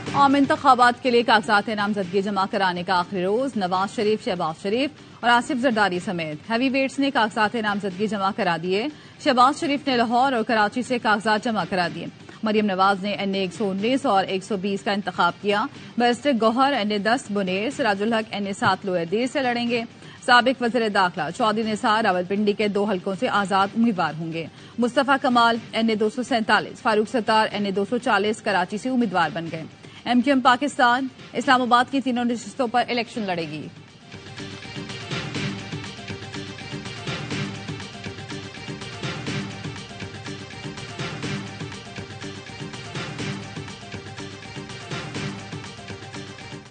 आम इंतखाबात के लिए कागजात नामजदगी जमा कराने का आखिरी रोज। नवाज शरीफ, शहबाज शरीफ और आसिफ जरदारी समेत हैवी वेट्स ने कागजात नामजदगी जमा करा दिए। शहबाज शरीफ ने लाहौर और कराची से कागजात जमा करा दिए। मरियम नवाज ने NA 119 और 120 का इंतखाब किया। बैरिस्टर गौहर NA 10 बुनेर, सिराजुल हक NA 7 लोअर दीर से लड़ेंगे। साबिक वज़ीर दाखिला चौधरी निसार रावलपिंडी के 2 हलकों से आजाद उम्मीदवार होंगे। मुस्तफा कमाल NA 247, फारूक सत्तार NA 240 कराची से उम्मीदवार बन गए। MQM पाकिस्तान इस्लामाबाद की तीनों नशिस्तों पर इलेक्शन लड़ेगी।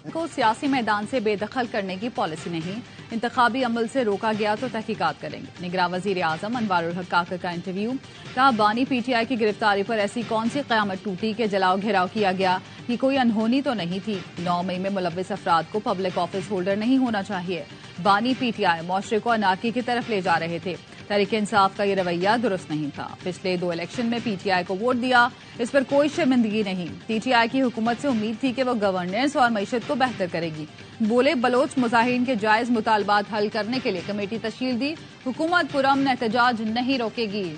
को सियासी मैदान से बेदखल करने की पॉलिसी नहीं, इंतखाबी अमल से रोका गया तो तहकीकात करेंगे। निगरान वजीर आजम अनवारुल हक काकर का इंटरव्यू। कहा, बानी PTI की गिरफ्तारी पर ऐसी कौन सी कयामत टूटी कि जलाओ घेराव किया गया? ये कोई अनहोनी तो नहीं थी। 9 मई में मुलव्विस अफराद को पब्लिक ऑफिस होल्डर नहीं होना चाहिए। बानी PTI मुआशरे को अनारकी की तरफ ले जा रहे थे। तहरीक इंसाफ का ये रवैया दुरुस्त नहीं था। पिछले 2 इलेक्शन में PTI को वोट दिया, इस पर कोई शर्मिंदगी नहीं। PTI की हुकूमत से उम्मीद थी कि वो गवर्नेंस और मईशत को बेहतर करेगी। बोले, बलोच मुजाहिरीन के जायज मुतालबात हल करने के लिए कमेटी तश्कील दी। हुकूमत पुरअमन एहतजाज नहीं रोकेगी।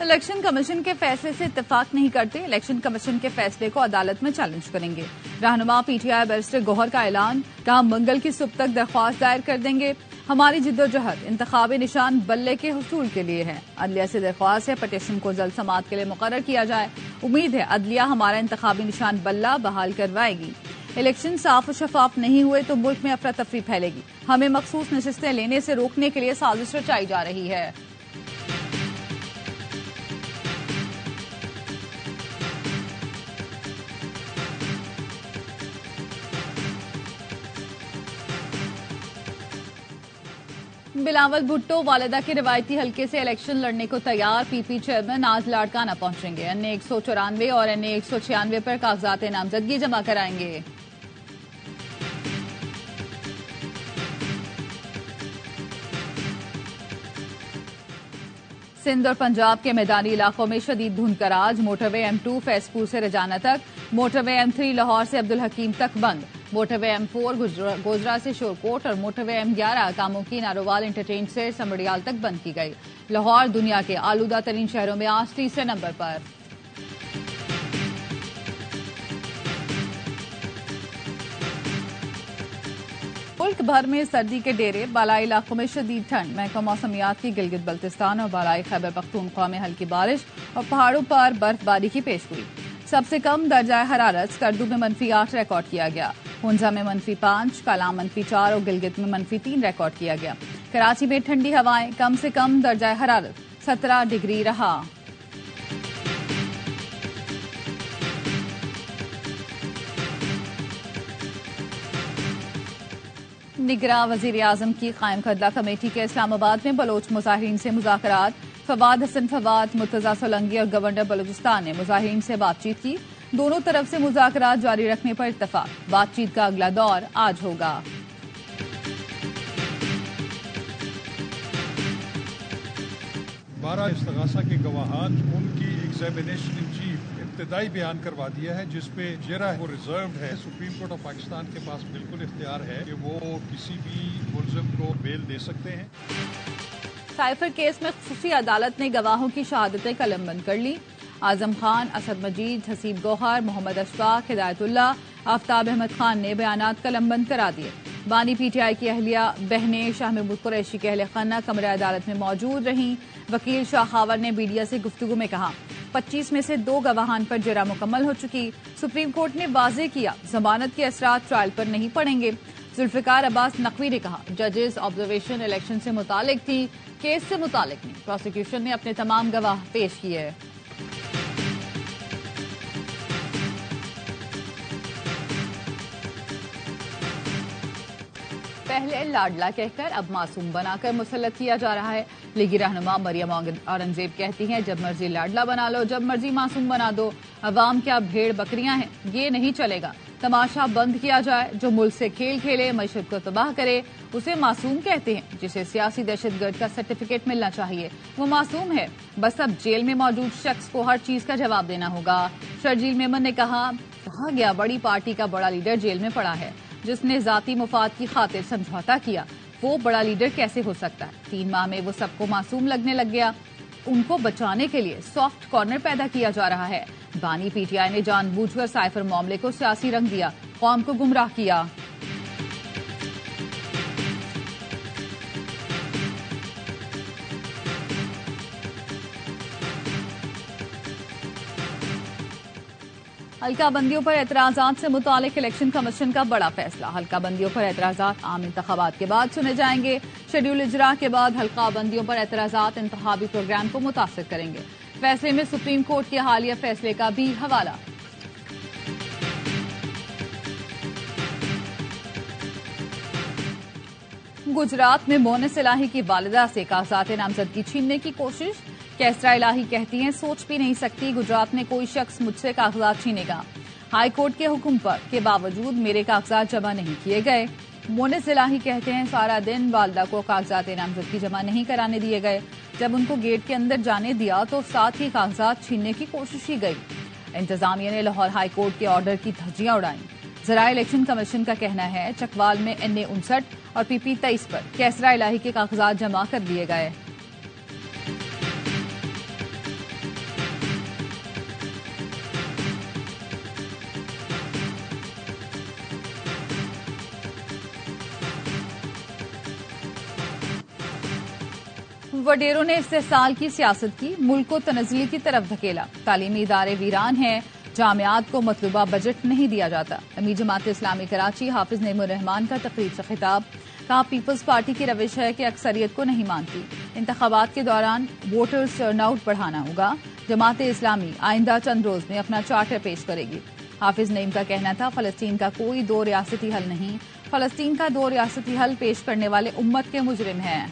इलेक्शन कमीशन के फैसले से इत्तेफाक नहीं करते, इलेक्शन कमीशन के फैसले को अदालत में चैलेंज करेंगे। रहनुमा PTI बैरिस्टर गौहर का ऐलान। कहा, मंगल की सुबह तक दरख्वास्त दायर कर देंगे। हमारी जिद्दोजहद इंतखाबी निशान बल्ले के हुसूल के लिए है। अदलिया से दरख्वास्त है पटिशन को जल्द समाअत के लिए मुकर्रर किया जाए। उम्मीद है अदलिया हमारा इंतखाबी निशान बल्ला बहाल करवाएगी। इलेक्शन साफ और शफाफ नहीं हुए तो मुल्क में अफरा तफरी फैलेगी। हमें मखसूस नशिस्तें लेने से रोकने के लिए साजिश रचाई जा रही है। बिलावल भुट्टो वालिदा के रिवायती हल्के से इलेक्शन लड़ने को तैयार। PP चेयरमैन आज लाड़काना पहुंचेंगे। NA 194 और NA 196 पर कागजात नामजदगी जमा कराएंगे। सिंध और पंजाब के मैदानी इलाकों में शदीद धुंध का राज। मोटरवे M2 फैजपुर से रजाना तक, मोटरवे M3 लाहौर से अब्दुल हकीम तक बंद। मोटरवे M4 गोजरा से शोरकोट और मोटरवे M11 कामों की नारोवाल इंटरचेंज से समड़ियाल तक बंद की गई। लाहौर दुनिया के आलूदा तरीन शहरों में आज तीसरे नंबर पर। मुल्क भर में सर्दी के डेरे, बालाई इलाकों में शदीद ठंड। महकमा मौसमियात की गिलगित बल्तिस्तान और बालाई खैबर पख्तूनख्वा में हल्की बारिश और पहाड़ों पर बर्फबारी की पेशगोई। सबसे कम दर्जा हरारत स्कर्दू में -8 रिकॉर्ड किया गया। हुंजा में -5, कालाम -4 और गिलगित में -3 रिकॉर्ड किया गया। कराची में ठंडी हवाएं, कम से कम दर्जा हरारत 17 डिग्री रहा। निगरान वजीर आजम की कायम करदा कमेटी के इस्लामाबाद में बलोच मुजाहिरीन से मुज़ाकरात। फवाद हसन फवाद, मुर्तजा सोलंकी और गवर्नर बलूचिस्तान ने मुजाहिरीन से बातचीत की। दोनों तरफ से मुज़ाकरात जारी रखने पर इत्तफाक। बातचीत का अगला दौर आज होगा। बारह इस्तगासा के गवाहान उनकी एग्जामिनेशन इन चीफ इब्तदाई बयान करवा दिया है, जिसपे जेरा वो रिजर्व है। सुप्रीम कोर्ट ऑफ पाकिस्तान के पास बिल्कुल इख्तियार है कि वो किसी भी मुलजिम को बेल दे सकते हैं। साइफर केस में खुफिया अदालत ने गवाहों की शहादतें कलमबंद कर ली। आजम खान, असद मजीद, हसीब गौहर, मोहम्मद अशफाक, हिदायतुल्लाह, आफ्ताब अहमद खान ने बयानात कलमबंद करा दिए। बानी PTI की अहलिया बहनें शाह महमूद कुरैशी के अहले खाना कमरे अदालत में मौजूद रहीं। वकील शाह खावर ने मीडिया से गुफ्तगू में कहा, 25 में से 2 गवाहान पर जरा मुकम्मल हो चुकी। सुप्रीम कोर्ट ने वाज़ेह किया, जमानत के असरात ट्रायल पर नहीं पड़ेंगे। जुल्फिकार अब्बास नकवी ने कहा, जजेस ऑब्जर्वेशन इलेक्शन से मुतालिक थी, केस से मुतालिक नहीं। प्रोसिक्यूशन ने अपने तमाम गवाह पेश किए। पहले लाडला कहकर अब मासूम बनाकर मुसल्लत किया जा रहा है। लीगी रहनुमा मरियम औरंगजेब कहती हैं, जब मर्जी लाडला बना लो, जब मर्जी मासूम बना दो। अवाम क्या भेड़ बकरियां हैं, ये नहीं चलेगा। तमाशा बंद किया जाए। जो मुल्क से खेल खेले, मईशत को तबाह करे, उसे मासूम कहते हैं। जिसे सियासी दहशतगर्द का सर्टिफिकेट मिलना चाहिए, वो मासूम है। बस अब जेल में मौजूद शख्स को हर चीज का जवाब देना होगा। शर्जील मेमन ने कहा गया बड़ी पार्टी का बड़ा लीडर जेल में पड़ा है, जिसने जाती मुफाद की खातिर समझौता किया, वो बड़ा लीडर कैसे हो सकता है। 3 माह में वो सबको मासूम लगने लग गया। उनको बचाने के लिए सॉफ्ट कॉर्नर पैदा किया जा रहा है। बानी पीटीआई ने जानबूझकर साइफर मामले को सियासी रंग दिया, कौम को गुमराह किया। हल्का बंदियों पर एतराजात से मुतालिक इलेक्शन कमीशन का बड़ा फैसला। हल्का बंदियों पर एतराजात आम इंतखाबात के बाद सुने जाएंगे। शेड्यूल इजरा के बाद हल्का बंदियों पर एतराजात इंतखाबी प्रोग्राम को मुतासर करेंगे। फैसले में सुप्रीम कोर्ट के हालिया फैसले का भी हवाला। गुजरात में मोनिस इलाही की वालिदा से कागजात नामजदगी छीनने की कोशिश। कैसरा इलाही कहती हैं, सोच भी नहीं सकती गुजरात में कोई शख्स मुझसे कागजात छीनेगा। हाई कोर्ट के हुक्म के बावजूद मेरे कागजात जमा नहीं किए गए। मोनिस इलाही कहते हैं, सारा दिन वालिदा को कागजात नामजदगी जमा नहीं कराने दिए गए। जब उनको गेट के अंदर जाने दिया तो साथ ही कागजात छीनने की कोशिश की गई। इंतजामिया ने लाहौर हाई कोर्ट के ऑर्डर की धज्जियां उड़ाई। ज़राए इलेक्शन कमीशन का कहना है, चकवाल में NA 59 और PP 23 पर कैसरा इलाही के कागजात जमा कर दिए गए। वडेरों ने इस्तेहसाल की सियासत की, मुल्क को तनज़्ज़ुली की तरफ धकेला। तालीमी इदारे वीरान हैं, जामियात को मतलूबा बजट नहीं दिया जाता। अमीर जमात इस्लामी कराची हाफिज नईमुर रहमान का तकरीब से खिताब। कहा, पीपल्स पार्टी की रविश है कि अक्सरियत को नहीं मानती। इंतखाबात के दौरान वोटर्स टर्नआउट बढ़ाना होगा। जमात इस्लामी आइंदा चंद रोज में अपना चार्टर पेश करेगी। हाफिज नईम का कहना था, फलस्तीन का कोई 2 रियासती हल नहीं। फलस्तीन का 2 रियासती हल पेश करने वाले उम्मत के मुजरिम हैं।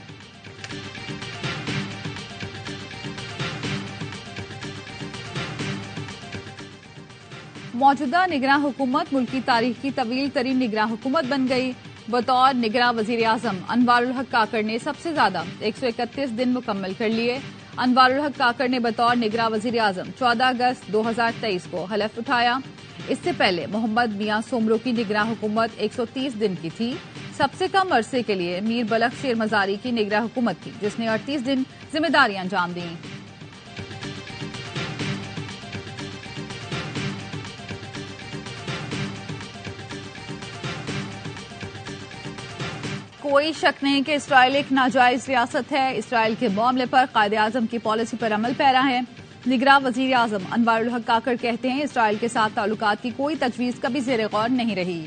मौजूदा निगरान हुकूमत मुल्क की तारीख की तवील तरीन निगरान हुकूमत बन गई। बतौर निगरान वजीर आजम अनवारुल हक काकड़ ने सबसे ज्यादा 131 दिन मुकम्मल कर लिए। अनवारुल हक काकड़ ने बतौर निगरान वजीर आजम 14 अगस्त 2023 को हलफ उठाया। इससे पहले मोहम्मद मियां सोमरो की निगरान हुकूमत 130 दिन की थी। सबसे कम अरसे के लिए मीर बलख शेर मजारी की निगरान हुकूमत थी, जिसने 38 दिन जिम्मेदारियां अंजाम दी। कोई शक नहीं कि इसराइल एक नाजायज रियासत है। इसराइल के मामले पर कायदे आजम की पॉलिसी पर अमल पैरा है। निगरान वजीर आजम अनवारुल हक काकड़ कहते हैं, इसराइल के साथ ताल्लुकात की कोई तजवीज कभी ज़ेरे गौर नहीं रही।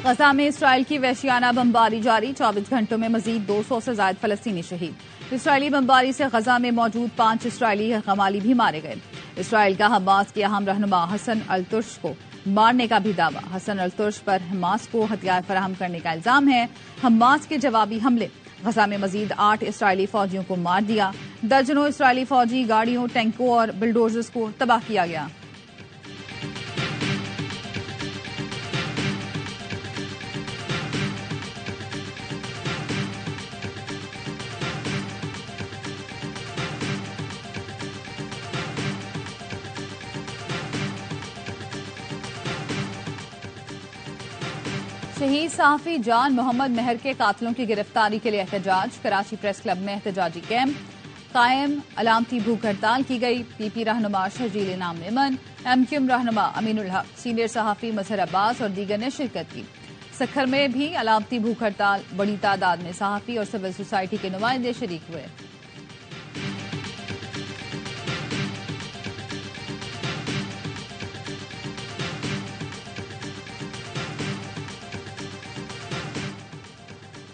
गजा में इसराइल की वहशियाना बमबारी जारी। 24 घंटों में मजीद 200 से ज्यादा फलस्तीनी शहीद। इसराइली बमबारी से गजा में मौजूद 5 इसराइली हमाली भी मारे गए। इसराइल का हमास के अहम रहनुमा हसन अल तुर्श को मारने का भी दावा। हसन अल तुर्श पर हमास को हथियार फराहम करने का इल्जाम है। हमास के जवाबी हमले। गजा में मजीद 8 इसराइली फौजियों को मार दिया। दर्जनों इसराइली फौजी गाड़ियों, टैंकों और बुलडोजर्स को तबाह किया गया। शहीद सहाफी जान मोहम्मद मेहर के कातलों की गिरफ्तारी के लिए एहतजाज। कराची प्रेस क्लब में एहतजाजी कैंप कायम। अलामती भूख हड़ताल की गई। PP रहनुमा शर्जील इनाम मेमन, MQM रहनुमा अमीनुल हक, सीनियर सहाफी मजहर अब्बास और दीगर ने शिरकत की। सखर में भी अलामती भूख हड़ताल। बड़ी तादाद में सहाफी और सिविल सोसाइटी के नुमाइंदे शरीक हुए।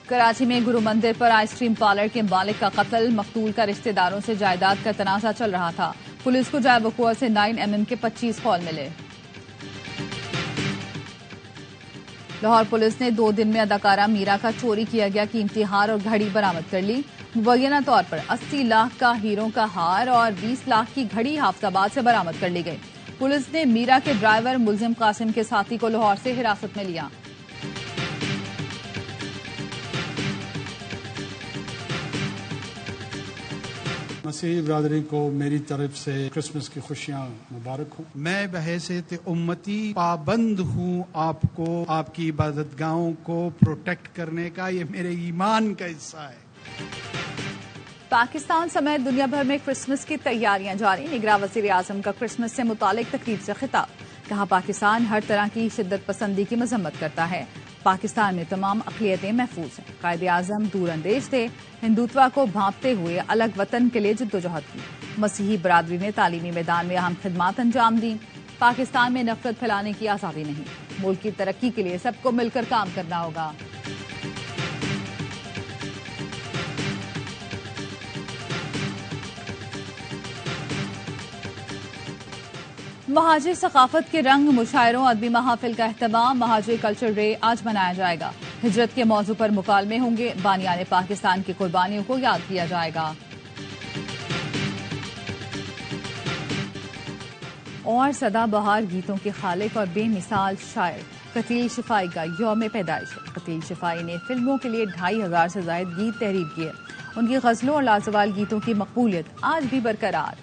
कराची में गुरु मंदिर पर आइसक्रीम पार्लर के मालिक का कत्ल। मकतूल का रिश्तेदारों से जायदाद का तनाजा चल रहा था। पुलिस को जाय वकुआ से 9mm के 25 कॉल मिले। लाहौर पुलिस ने 2 दिन में अदाकारा मीरा का चोरी किया गया कीमती हार और घड़ी बरामद कर ली। मुबैना तौर पर 80 लाख का हीरों का हार और 20 लाख की घड़ी हाफजाबाद से बरामद कर ली गई। पुलिस ने मीरा के ड्राइवर मुल्जिम कासिम के साथी को लाहौर से हिरासत में लिया। मसीही बिरादरी को मेरी तरफ से क्रिसमस की खुशियाँ मुबारक हो। मैं बहैसियत उम्मती पाबंद हूँ आपको आपकी इबादतगाहों को प्रोटेक्ट करने का, ये मेरे ईमान का हिस्सा है। पाकिस्तान समेत दुनिया भर में क्रिसमस की तैयारियां जारी। निगरान वज़ीर आज़म का क्रिसमस से मुतालिक तकरीब से खिताब। कहा, पाकिस्तान हर तरह की शिद्दत पसंदी की मजम्मत करता है। पाकिस्तान में तमाम अक़लियतें महफूज हैं। कायदे आज़म दूरअंदेश थे। हिंदुत्वा को भांपते हुए अलग वतन के लिए जद्दोजहद की। मसीही बरादरी ने तालीमी मैदान में अहम खिदमात अंजाम दी। पाकिस्तान में नफरत फैलाने की आज़ादी नहीं। मुल्क की तरक्की के लिए सबको मिलकर काम करना होगा। महाजिर सकाफत के रंग मुशायरों अदबी महाफिल का एहतमाम। महाजिर कल्चर डे आज मनाया जाएगा। हिजरत के मौजू पर मुकालमे होंगे। बानियाने पाकिस्तान की कुर्बानियों को याद किया जाएगा। और सदाबहार गीतों के खालिक और बेमिसाल शायर कतील शिफाई का यौम पैदाइश है। कतील शिफाई ने फिल्मों के लिए 2500 से ज्यादा गीत तहरीर किए। उनकी गजलों और लाजवाल गीतों की मकबूलियत आज भी बरकरार।